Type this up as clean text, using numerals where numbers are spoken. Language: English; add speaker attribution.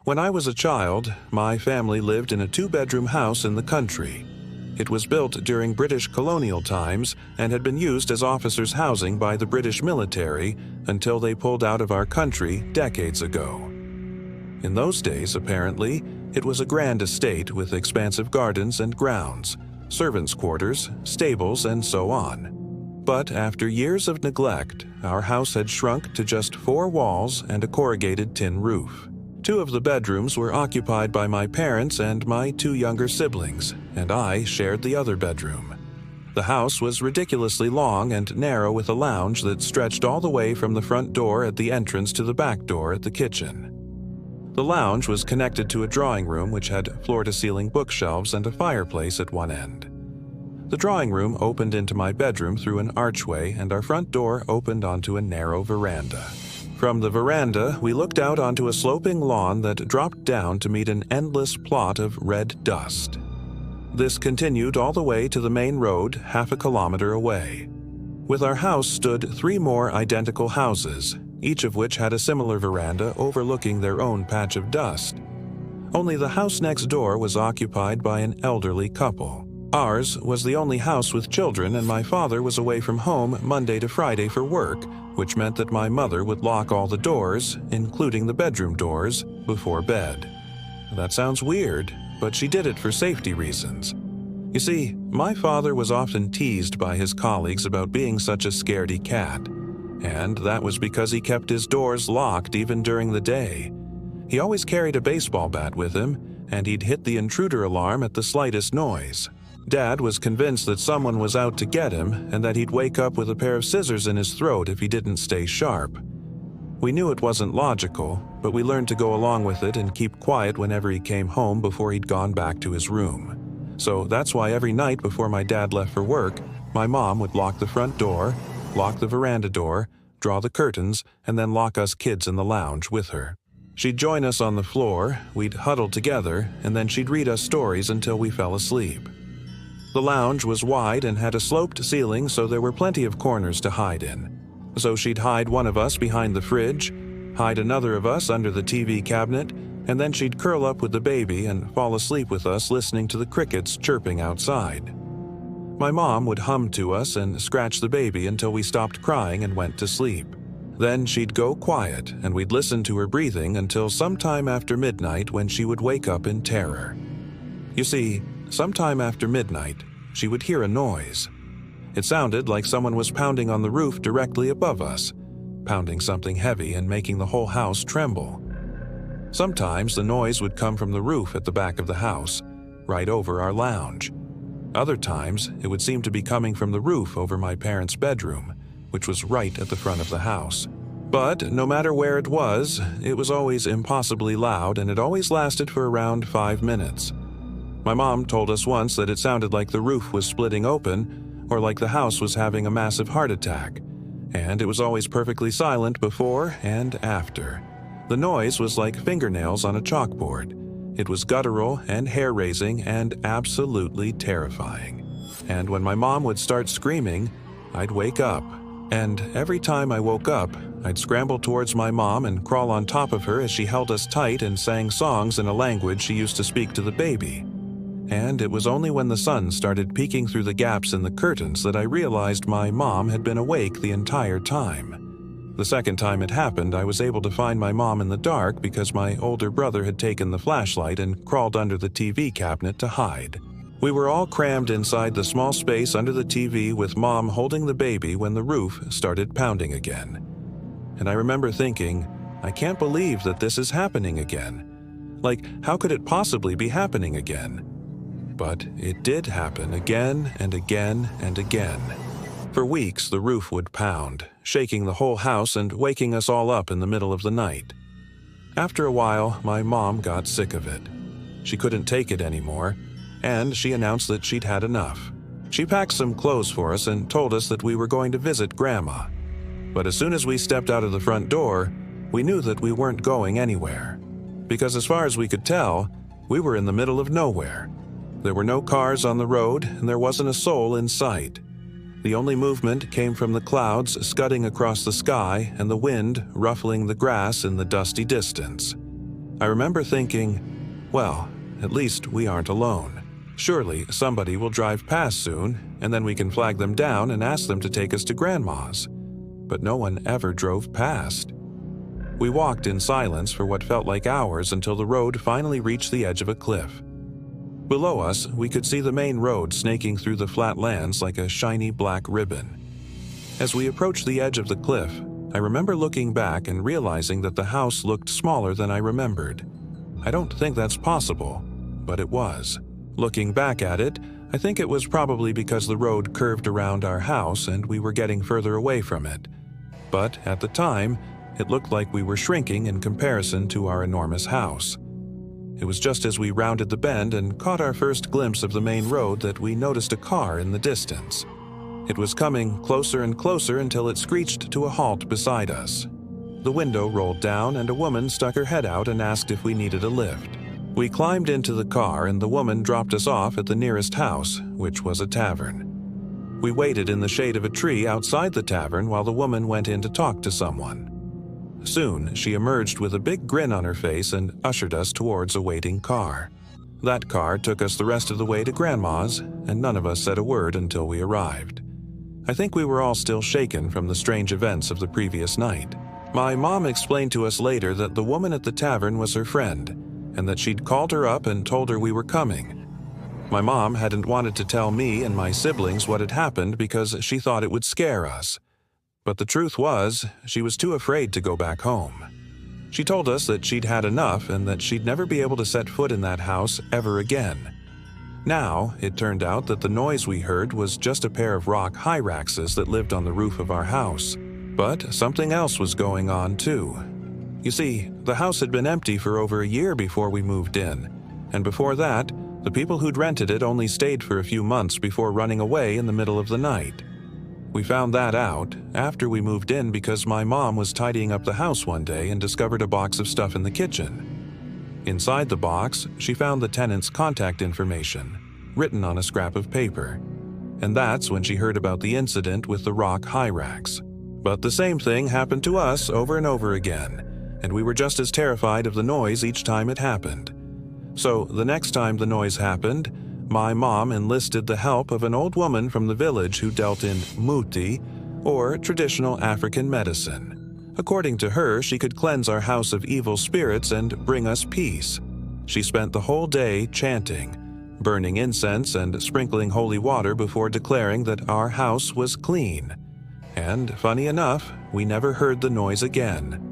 Speaker 1: When I was a child, my family lived in a two-bedroom house in the country. It was built during British colonial times and had been used as officers' housing by the British military until they pulled out of our country decades ago. In those days, apparently, it was a grand estate with expansive gardens and grounds, servants' quarters, stables, and so on. But after years of neglect, our house had shrunk to just 4 walls and a corrugated tin roof. 2 of the bedrooms were occupied by my parents and my 2 younger siblings, and I shared the other bedroom. The house was ridiculously long and narrow with a lounge that stretched all the way from the front door at the entrance to the back door at the kitchen. The lounge was connected to a drawing room which had floor-to-ceiling bookshelves and a fireplace at one end. The drawing room opened into my bedroom through an archway, and our front door opened onto a narrow veranda. From the veranda, we looked out onto a sloping lawn that dropped down to meet an endless plot of red dust. This continued all the way to the main road, half a kilometer away. With our house stood 3 more identical houses, each of which had a similar veranda overlooking their own patch of dust. Only the house next door was occupied by an elderly couple. Ours was the only house with children, and my father was away from home Monday to Friday for work, which meant that my mother would lock all the doors, including the bedroom doors, before bed. That sounds weird, but she did it for safety reasons. You see, my father was often teased by his colleagues about being such a scaredy cat, and that was because he kept his doors locked even during the day. He always carried a baseball bat with him, and he'd hit the intruder alarm at the slightest noise. Dad was convinced that someone was out to get him and that he'd wake up with a pair of scissors in his throat if he didn't stay sharp. We knew it wasn't logical, but we learned to go along with it and keep quiet whenever he came home before he'd gone back to his room. So that's why every night before my dad left for work, my mom would lock the front door, lock the veranda door, draw the curtains, and then lock us kids in the lounge with her. She'd join us on the floor, we'd huddle together, and then she'd read us stories until we fell asleep. The lounge was wide and had a sloped ceiling, so there were plenty of corners to hide in. So she'd hide one of us behind the fridge, hide another of us under the TV cabinet, and then she'd curl up with the baby and fall asleep with us listening to the crickets chirping outside. My mom would hum to us and scratch the baby until we stopped crying and went to sleep. Then she'd go quiet, and we'd listen to her breathing until sometime after midnight, when she would wake up in terror. You see, sometime after midnight, she would hear a noise. It sounded like someone was pounding on the roof directly above us, pounding something heavy and making the whole house tremble. Sometimes the noise would come from the roof at the back of the house, right over our lounge. Other times, it would seem to be coming from the roof over my parents' bedroom, which was right at the front of the house. But no matter where it was always impossibly loud, and it always lasted for around 5 minutes. My mom told us once that it sounded like the roof was splitting open, or like the house was having a massive heart attack, and it was always perfectly silent before and after. The noise was like fingernails on a chalkboard. It was guttural and hair-raising and absolutely terrifying. And when my mom would start screaming, I'd wake up. And every time I woke up, I'd scramble towards my mom and crawl on top of her as she held us tight and sang songs in a language she used to speak to the baby. And it was only when the sun started peeking through the gaps in the curtains that I realized my mom had been awake the entire time. The second time it happened, I was able to find my mom in the dark because my older brother had taken the flashlight and crawled under the TV cabinet to hide. We were all crammed inside the small space under the TV with Mom holding the baby when the roof started pounding again. And I remember thinking, I can't believe that this is happening again. Like, how could it possibly be happening again? But it did happen again and again and again. For weeks, the roof would pound, shaking the whole house and waking us all up in the middle of the night. After a while, my mom got sick of it. She couldn't take it anymore, and she announced that she'd had enough. She packed some clothes for us and told us that we were going to visit Grandma. But as soon as we stepped out of the front door, we knew that we weren't going anywhere. Because as far as we could tell, we were in the middle of nowhere. There were no cars on the road, and there wasn't a soul in sight. The only movement came from the clouds scudding across the sky and the wind ruffling the grass in the dusty distance. I remember thinking, well, at least we aren't alone. Surely somebody will drive past soon, and then we can flag them down and ask them to take us to Grandma's. But no one ever drove past. We walked in silence for what felt like hours until the road finally reached the edge of a cliff. Below us, we could see the main road snaking through the flat lands like a shiny black ribbon. As we approached the edge of the cliff, I remember looking back and realizing that the house looked smaller than I remembered. I don't think that's possible, but it was. Looking back at it, I think it was probably because the road curved around our house and we were getting further away from it. But at the time, it looked like we were shrinking in comparison to our enormous house. It was just as we rounded the bend and caught our first glimpse of the main road that we noticed a car in the distance. It was coming closer and closer until it screeched to a halt beside us. The window rolled down and a woman stuck her head out and asked if we needed a lift. We climbed into the car and the woman dropped us off at the nearest house, which was a tavern. We waited in the shade of a tree outside the tavern while the woman went in to talk to someone. Soon, she emerged with a big grin on her face and ushered us towards a waiting car. That car took us the rest of the way to Grandma's, and none of us said a word until we arrived. I think we were all still shaken from the strange events of the previous night. My mom explained to us later that the woman at the tavern was her friend, and that she'd called her up and told her we were coming. My mom hadn't wanted to tell me and my siblings what had happened because she thought it would scare us. But the truth was, she was too afraid to go back home. She told us that she'd had enough and that she'd never be able to set foot in that house ever again. Now, it turned out that the noise we heard was just a pair of rock hyraxes that lived on the roof of our house. But something else was going on too. You see, the house had been empty for over a year before we moved in, and before that, the people who'd rented it only stayed for a few months before running away in the middle of the night. We found that out after we moved in because my mom was tidying up the house one day and discovered a box of stuff in the kitchen. Inside the box, she found the tenant's contact information, written on a scrap of paper. And that's when she heard about the incident with the rock hyrax. But the same thing happened to us over and over again, and we were just as terrified of the noise each time it happened. So the next time the noise happened, my mom enlisted the help of an old woman from the village who dealt in muti, or traditional African medicine. According to her, she could cleanse our house of evil spirits and bring us peace. She spent the whole day chanting, burning incense and sprinkling holy water before declaring that our house was clean. And, funny enough, we never heard the noise again.